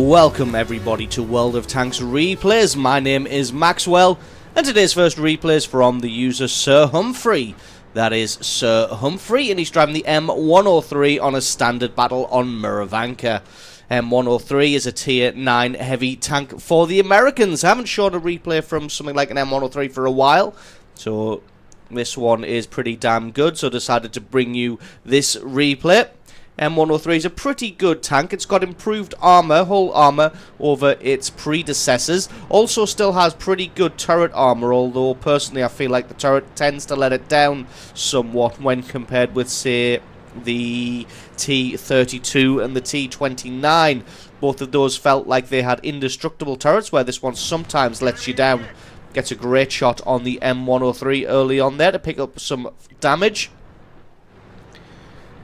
Welcome everybody to World of Tanks Replays. My name is Maxwell, and today's first replay is from the user Sir Humphrey. That is Sir Humphrey, and he's driving the M103 on a standard battle on Muravanka. M103 is a tier 9 heavy tank for the Americans. I haven't shown a replay from something like an M103 for a while, so this one is pretty damn good, so I decided to bring you this replay. M103 is a pretty good tank. It's got improved armor, hull armor, over its predecessors. Also still has pretty good turret armor, although personally I feel like the turret tends to let it down somewhat when compared with, say, the T32 and the T29. Both of those felt like they had indestructible turrets, where this one sometimes lets you down. Gets a great shot on the M103 early on there to pick up some damage.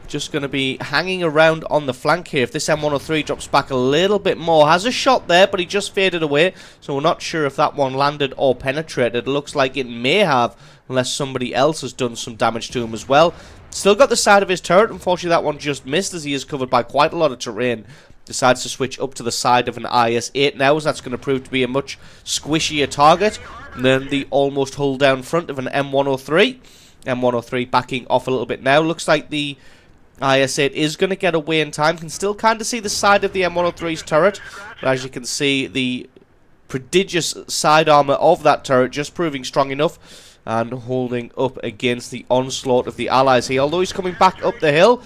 Just going to be hanging around on the flank here. If this M103 drops back a little bit more, has a shot there, but he just faded away, so we're not sure if that one landed or penetrated. It looks like it may have, unless somebody else has done some damage to him as well. Still got the side of his turret. Unfortunately, that one just missed, as he is covered by quite a lot of terrain. Decides to switch up to the side of an IS-8 now, as that's going to prove to be a much squishier target than the almost hull down front of an M103. M103 backing off a little bit now. Looks like the IS-8 is going to get away in time. Can still kind of see the side of the M103's turret, but as you can see, the prodigious side armor of that turret just proving strong enough and holding up against the onslaught of the allies here. Although he's coming back up the hill,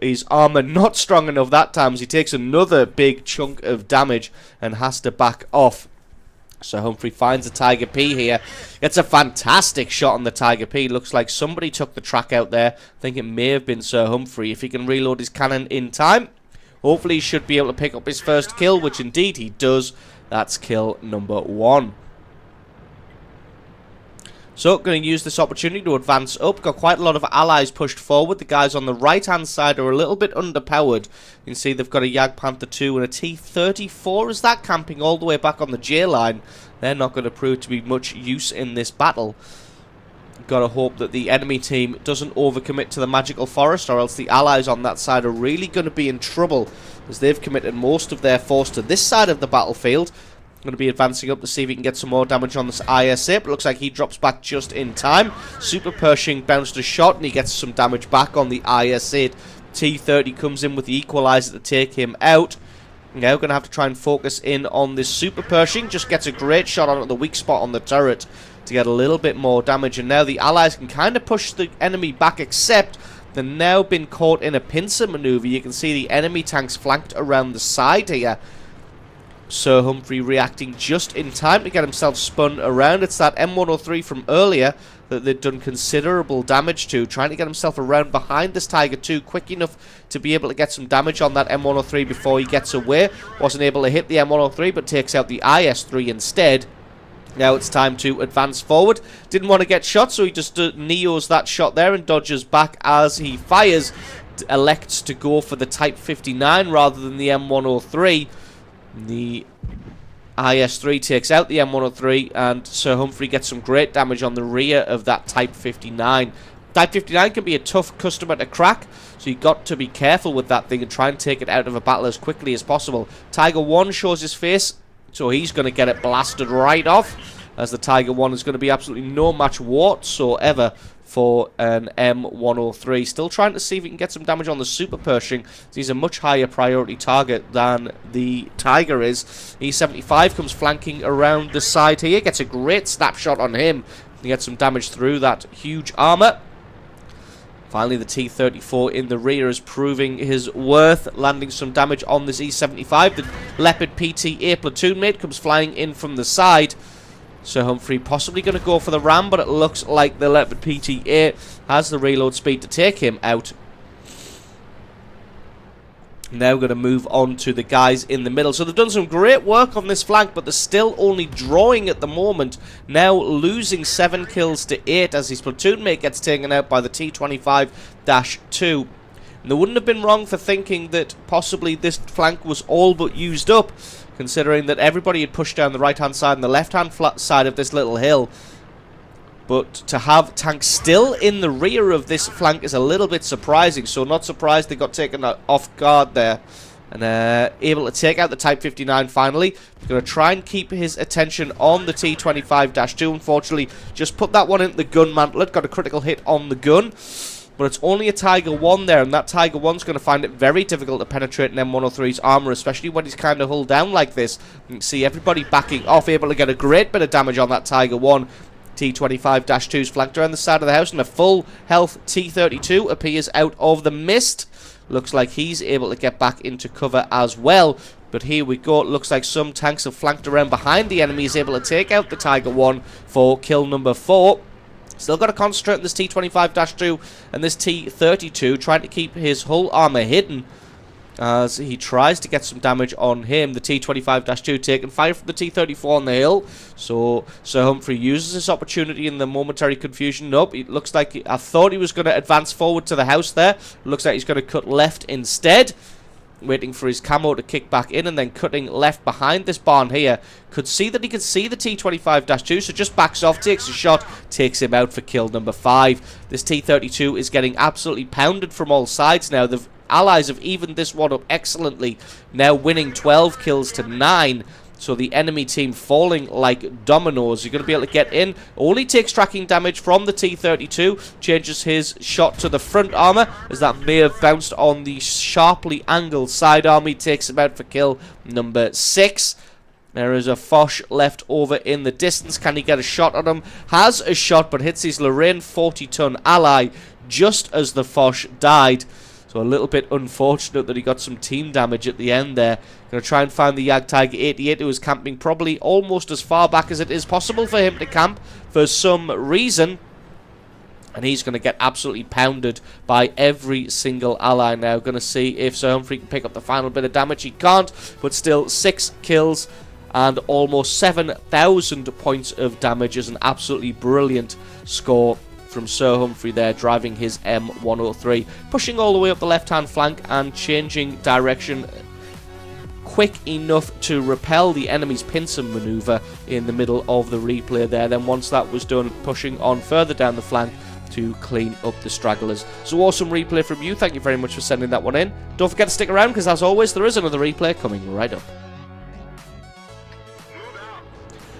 his armor not strong enough that time, as he takes another big chunk of damage and has to back off. So Humphrey finds a Tiger P here. It's a fantastic shot on the Tiger P. Looks like somebody took the track out there. I think it may have been Sir Humphrey. If he can reload his cannon in time, hopefully he should be able to pick up his first kill, which indeed he does. That's kill number 1. So, going to use this opportunity to advance up. Got quite a lot of allies pushed forward. The guys on the right-hand side are a little bit underpowered. You can see they've got a Jagdpanther 2 and a T34. Is that camping all the way back on the J-line? They're not going to prove to be much use in this battle. Got to hope that the enemy team doesn't overcommit to the Magical Forest, or else the allies on that side are really going to be in trouble, as they've committed most of their force to this side of the battlefield. Going to be advancing up to see if he can get some more damage on this IS-8, but looks like he drops back just in time. Super Pershing bounced a shot, and he gets some damage back on the IS-8. T30 comes in with the equalizer to take him out. Now going to have to try and focus in on this Super Pershing. Just gets a great shot on the weak spot on the turret to get a little bit more damage, and now the allies can kind of push the enemy back, except they've now been caught in a pincer maneuver. You can see the enemy tanks flanked around the side here. Sir Humphrey reacting just in time to get himself spun around. It's that M103 from earlier that they'd done considerable damage to, trying to get himself around behind this Tiger 2 quick enough to be able to get some damage on that M103 before he gets away. Wasn't able to hit the M103, but takes out the IS-3 instead. Now it's time to advance forward. Didn't want to get shot, so he just neos that shot there and dodges back as he fires. Elects to go for the Type 59 rather than the M103. The IS-3 takes out the M103, and Sir Humphrey gets some great damage on the rear of that Type 59. Type 59 can be a tough customer to crack, so you've got to be careful with that thing and try and take it out of a battle as quickly as possible. Tiger 1 shows his face, so he's going to get it blasted right off, as the Tiger 1 is going to be absolutely no match whatsoever for an M103. Still trying to see if he can get some damage on the Super Pershing. He's a much higher priority target than the Tiger is. E75 comes flanking around the side here. Gets a great snapshot on him. He gets some damage through that huge armor. Finally, the T34 in the rear is proving his worth, landing some damage on this E75. The Leopard PTA platoon mate comes flying in from the side. Sir Humphrey possibly going to go for the ram, but it looks like the Leopard PTA has the reload speed to take him out. Now going to move on to the guys in the middle. So they've done some great work on this flank, but they're still only drawing at the moment. Now losing 7 kills to 8 as his platoon mate gets taken out by the T25-2. And they wouldn't have been wrong for thinking that possibly this flank was all but used up, considering that everybody had pushed down the right-hand side and the left-hand side of this little hill. But to have tanks still in the rear of this flank is a little bit surprising, so not surprised they got taken off guard there. And able to take out the Type 59 finally. He's going to try and keep his attention on the T-25-2. Unfortunately, just put that one into the gun mantlet. Got a critical hit on the gun. But it's only a Tiger 1 there, and that Tiger 1's going to find it very difficult to penetrate an M103's armor, especially when he's kind of hulled down like this. You can see everybody backing off, able to get a great bit of damage on that Tiger 1. T-25-2's flanked around the side of the house, and a full health T-32 appears out of the mist. Looks like he's able to get back into cover as well. But here we go. It looks like some tanks have flanked around behind the enemy. He's able to take out the Tiger 1 for kill number 4. Still got to concentrate on this T-25-2 and this T-32, trying to keep his hull armor hidden as he tries to get some damage on him. The T-25-2 taking fire from the T-34 on the hill. So Sir Humphrey uses this opportunity in the momentary confusion. Nope, it looks like I thought he was going to advance forward to the house there. Looks like he's going to cut left instead. Waiting for his camo to kick back in and then cutting left behind this barn here. Could see that he could see the T-25-2, so just backs off, takes a shot, takes him out for kill number 5. This T-32 is getting absolutely pounded from all sides now. The Allies have evened this one up excellently, now winning 12 kills to 9. So the enemy team falling like dominoes. You're going to be able to get in. Only takes tracking damage from the T-32. Changes his shot to the front armor, as that may have bounced on the sharply angled side armor. He takes him out for kill number 6. There is a Foch left over in the distance. Can he get a shot on him? Has a shot, but hits his Lorraine 40-ton ally just as the Foch died. So a little bit unfortunate that he got some team damage at the end there. Going to try and find the Jagdtiger 88, who is camping probably almost as far back as it is possible for him to camp for some reason. And he's going to get absolutely pounded by every single ally now. Going to see if Sir Humphrey can pick up the final bit of damage. He can't, but still 6 kills and almost 7,000 points of damage is an absolutely brilliant score from Sir Humphrey there, driving his M103, pushing all the way up the left-hand flank and changing direction quick enough to repel the enemy's pincer maneuver in the middle of the replay there. Then once that was done, pushing on further down the flank to clean up the stragglers. So awesome replay from you. Thank you very much for sending that one in. Don't forget to stick around, because as always there is another replay coming right up.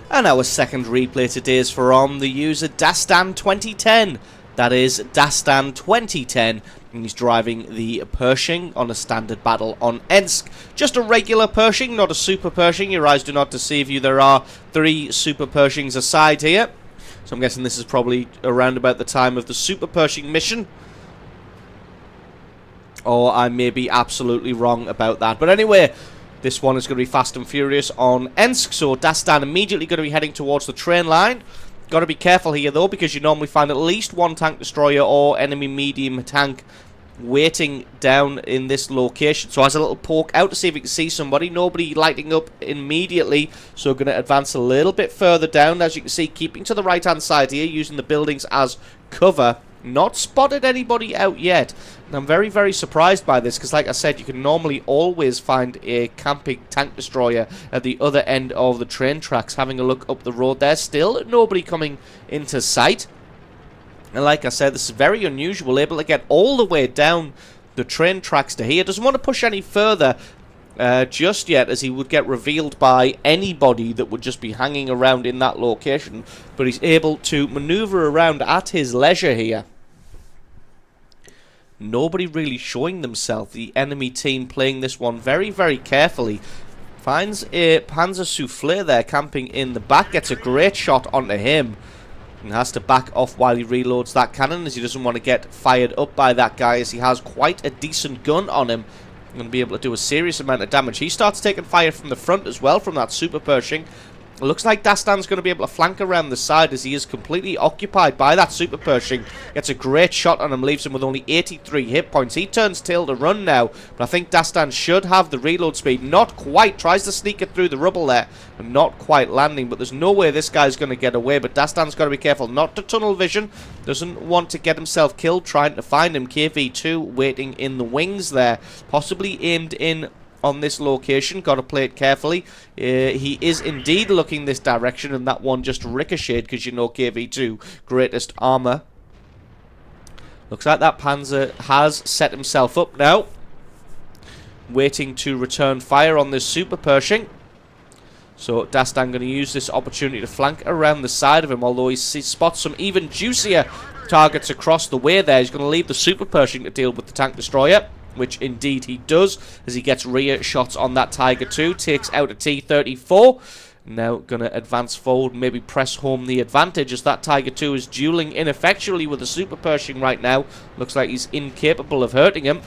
And our second replay today is from the user Dastan 2010. That is Dastan 2010. And he's driving the Pershing on a standard battle on Ensk. Just a regular Pershing, not a super Pershing. Your eyes do not deceive you. There are 3 super Pershings aside here. So I'm guessing this is probably around about the time of the super Pershing mission. Or I may be absolutely wrong about that. But anyway, this one is going to be fast and furious on Ensk, so Dastan immediately going to be heading towards the train line. Got to be careful here though, because you normally find at least 1 tank destroyer or enemy medium tank waiting down in this location. So has a little poke out to see if he can see somebody. Nobody lighting up immediately, so going to advance a little bit further down. As you can see, keeping to the right hand side here, using the buildings as cover. Not spotted anybody out yet. And I'm very, very surprised by this, because like I said, you can normally always find a camping tank destroyer at the other end of the train tracks. Having a look up the road there, still nobody coming into sight. And like I said, this is very unusual, able to get all the way down the train tracks to here. Doesn't want to push any further just yet, as he would get revealed by anybody that would just be hanging around in that location. But he's able to maneuver around at his leisure here. Nobody really showing themselves. The enemy team playing this one very, very carefully. Finds a Panzer Soufflé there camping in the back. Gets a great shot onto him. And has to back off while he reloads that cannon, as he doesn't want to get fired up by that guy, as he has quite a decent gun on him. Going to be able to do a serious amount of damage. He starts taking fire from the front as well from that super Pershing. It looks like Dastan's going to be able to flank around the side, as he is completely occupied by that super Pershing. Gets a great shot on him, leaves him with only 83 hit points. He turns tail to run now, but I think Dastan should have the reload speed. Not quite. Tries to sneak it through the rubble there, and not quite landing, but there's no way this guy's going to get away. But Dastan's got to be careful not to tunnel vision. Doesn't want to get himself killed trying to find him. KV-2 waiting in the wings there, possibly aimed in on this location. Got to play it carefully. He is indeed looking this direction, and that one just ricocheted, because you know KV-2 greatest armor. Looks like that Panzer has set himself up now. waiting to return fire on this Super Pershing. So Dastan going to use this opportunity to flank around the side of him, although he spots some even juicier targets across the way there. He's going to leave the Super Pershing to deal with the tank destroyer, which indeed he does, as he gets rear shots on that Tiger 2, takes out a T-34. Now going to advance forward, maybe press home the advantage, as that Tiger 2 is dueling ineffectually with the Super Pershing right now. Looks like he's incapable of hurting him.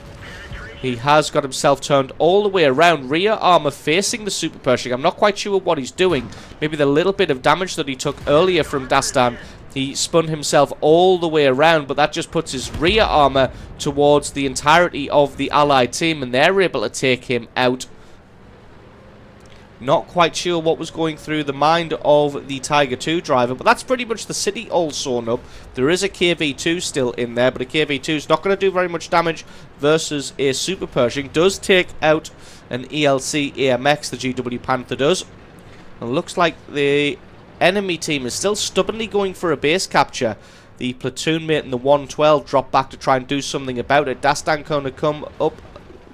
He has got himself turned all the way around, rear armor facing the Super Pershing. I'm not quite sure what he's doing. Maybe the little bit of damage that he took earlier from Dastan, he spun himself all the way around, but that just puts his rear armor towards the entirety of the allied team, and they're able to take him out. Not quite sure what was going through the mind of the Tiger 2 driver, but that's pretty much the city all sewn up. There is a KV-2 still in there, but a KV-2 is not going to do very much damage versus a Super Pershing. Does take out an ELC AMX, the GW Panther does. And looks like the enemy team is still stubbornly going for a base capture. The platoon mate in the 112 dropped back to try and do something about it. Dastan going to come up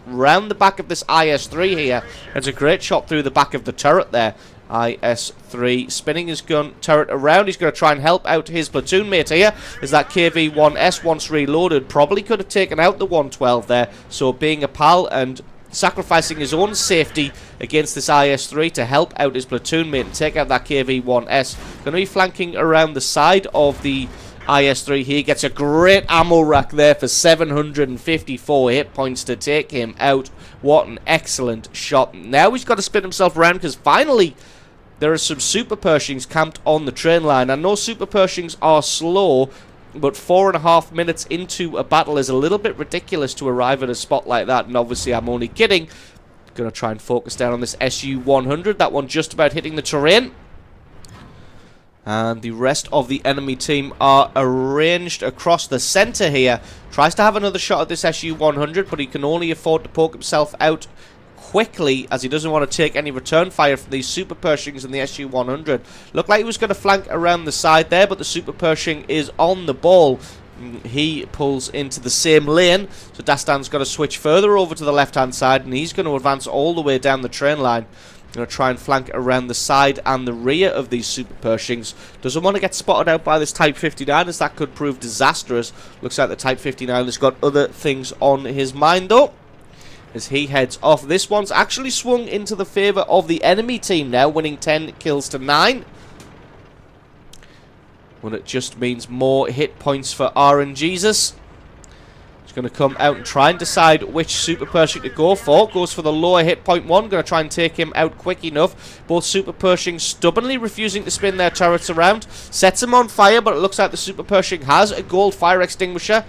round the back of this IS-3 here. It's a great shot through the back of the turret there. IS-3 spinning his gun turret around. He's going to try and help out his platoon mate here, as that KV-1S, once reloaded, probably could have taken out the 112 there. So being a pal and sacrificing his own safety against this IS-3 to help out his platoon mate and take out that KV-1S. Going to be flanking around the side of the IS-3 here. Gets a great ammo rack there for 754 hit points to take him out. What an excellent shot. Now he's got to spin himself around, because finally there are some Super Pershings camped on the train line. I know Super Pershings are slow, but 4.5 minutes into a battle is a little bit ridiculous to arrive at a spot like that, and obviously I'm only kidding. Going to try and focus down on this Su-100. That one just about hitting the terrain. And the rest of the enemy team are arranged across the center here. Tries to have another shot at this Su-100, but he can only afford to poke himself out quickly, as he doesn't want to take any return fire from these Super Pershings and the Su-100. Looked like he was going to flank around the side there, but the Super Pershing is on the ball. He pulls into the same lane, so Dastan's got to switch further over to the left-hand side, and he's going to advance all the way down the train line. Going to try and flank around the side and the rear of these Super Pershings. Doesn't want to get spotted out by this Type 59, as that could prove disastrous. Looks like the Type 59 has got other things on his mind, though, as he heads off. This one's actually swung into the favour of the enemy team now, winning 10 kills to 9. Well, it just means more hit points for RNGesus. Going to come out and try and decide which Super Pershing to go for. Goes for the lower hit point one. Going to try and take him out quick enough. Both Super Pershings stubbornly refusing to spin their turrets around. Sets him on fire, but it looks like the Super Pershing has a gold fire extinguisher.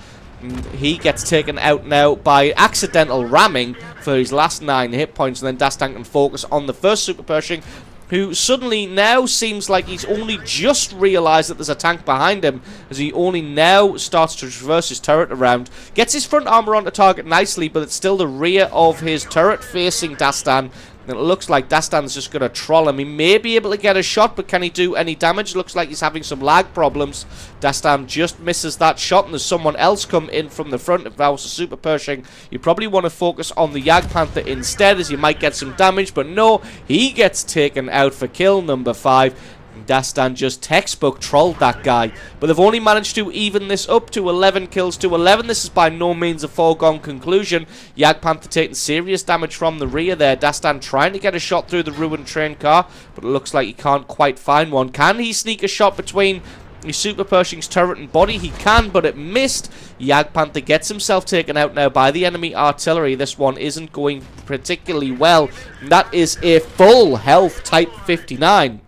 He gets taken out now by accidental ramming for his last 9 hit points, and then Dastan can focus on the first Super Pershing, who suddenly now seems like he's only just realised that there's a tank behind him, as he only now starts to traverse his turret around. Gets his front armour onto target nicely, but it's still the rear of his turret facing Dastan. And it looks like Dastan's just going to troll him. He may be able to get a shot, but can he do any damage? Looks like he's having some lag problems. Dastan just misses that shot, and there's someone else come in from the front. If that was a Super Pershing, you probably want to focus on the Jag Panther instead, as you might get some damage. But no, he gets taken out for kill number 5. Dastan just textbook trolled that guy, but they've only managed to even this up to 11 kills to 11. This is by no means a foregone conclusion. Jag Panther taking serious damage from the rear there. Dastan trying to get a shot through the ruined train car, but it looks like he can't quite find one. Can he sneak a shot between the Super Pershing's turret and body? He can, but it missed. Jag Panther gets himself taken out now by the enemy artillery. This one isn't going particularly well. And that is a full health Type 59.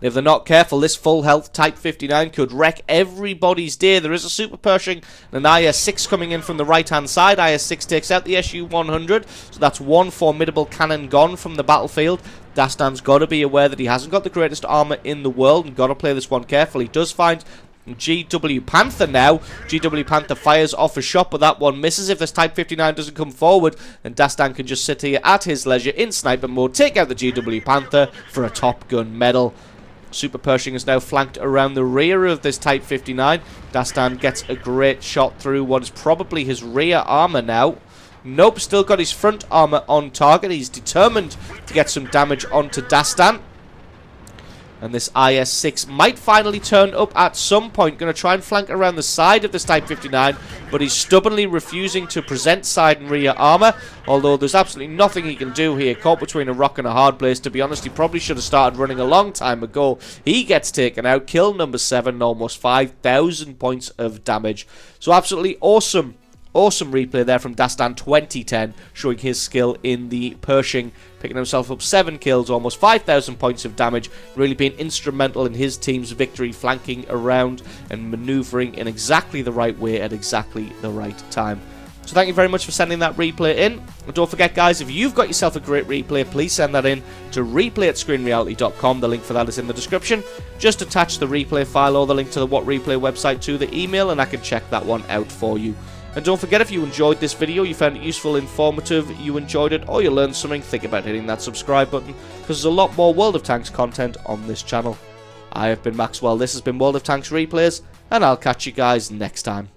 If they're not careful, this full health Type 59 could wreck everybody's day. There is a Super Pershing and an IS-6 coming in from the right-hand side. IS-6 takes out the Su-100, so that's one formidable cannon gone from the battlefield. Dastan's got to be aware that he hasn't got the greatest armor in the world and got to play this one carefully. He does find GW Panther now. GW Panther fires off a shot, but that one misses. If this Type 59 doesn't come forward, then Dastan can just sit here at his leisure in sniper mode, take out the GW Panther for a Top Gun medal. Super Pershing is now flanked around the rear of this Type 59. Dastan gets a great shot through what is probably his rear armor now. Nope, still got his front armor on target. He's determined to get some damage onto Dastan. And this IS-6 might finally turn up at some point. Going to try and flank around the side of this Type 59, but he's stubbornly refusing to present side and rear armor. Although there's absolutely nothing he can do here. Caught between a rock and a hard place. To be honest, he probably should have started running a long time ago. He gets taken out. Kill number 7, almost 5,000 points of damage. So absolutely awesome. Awesome replay there from Dastan 2010, showing his skill in the Pershing, picking himself up 7 kills, almost 5,000 points of damage, really being instrumental in his team's victory, flanking around and maneuvering in exactly the right way at exactly the right time. So thank you very much for sending that replay in. And don't forget, guys, if you've got yourself a great replay, please send that in to replay@screenreality.com. The link for that is in the description. Just attach the replay file or the link to the What Replay website to the email, and I can check that one out for you. And don't forget, if you enjoyed this video, you found it useful, informative, you enjoyed it, or you learned something, think about hitting that subscribe button, because there's a lot more World of Tanks content on this channel. I have been Maxwell, this has been World of Tanks Replays, and I'll catch you guys next time.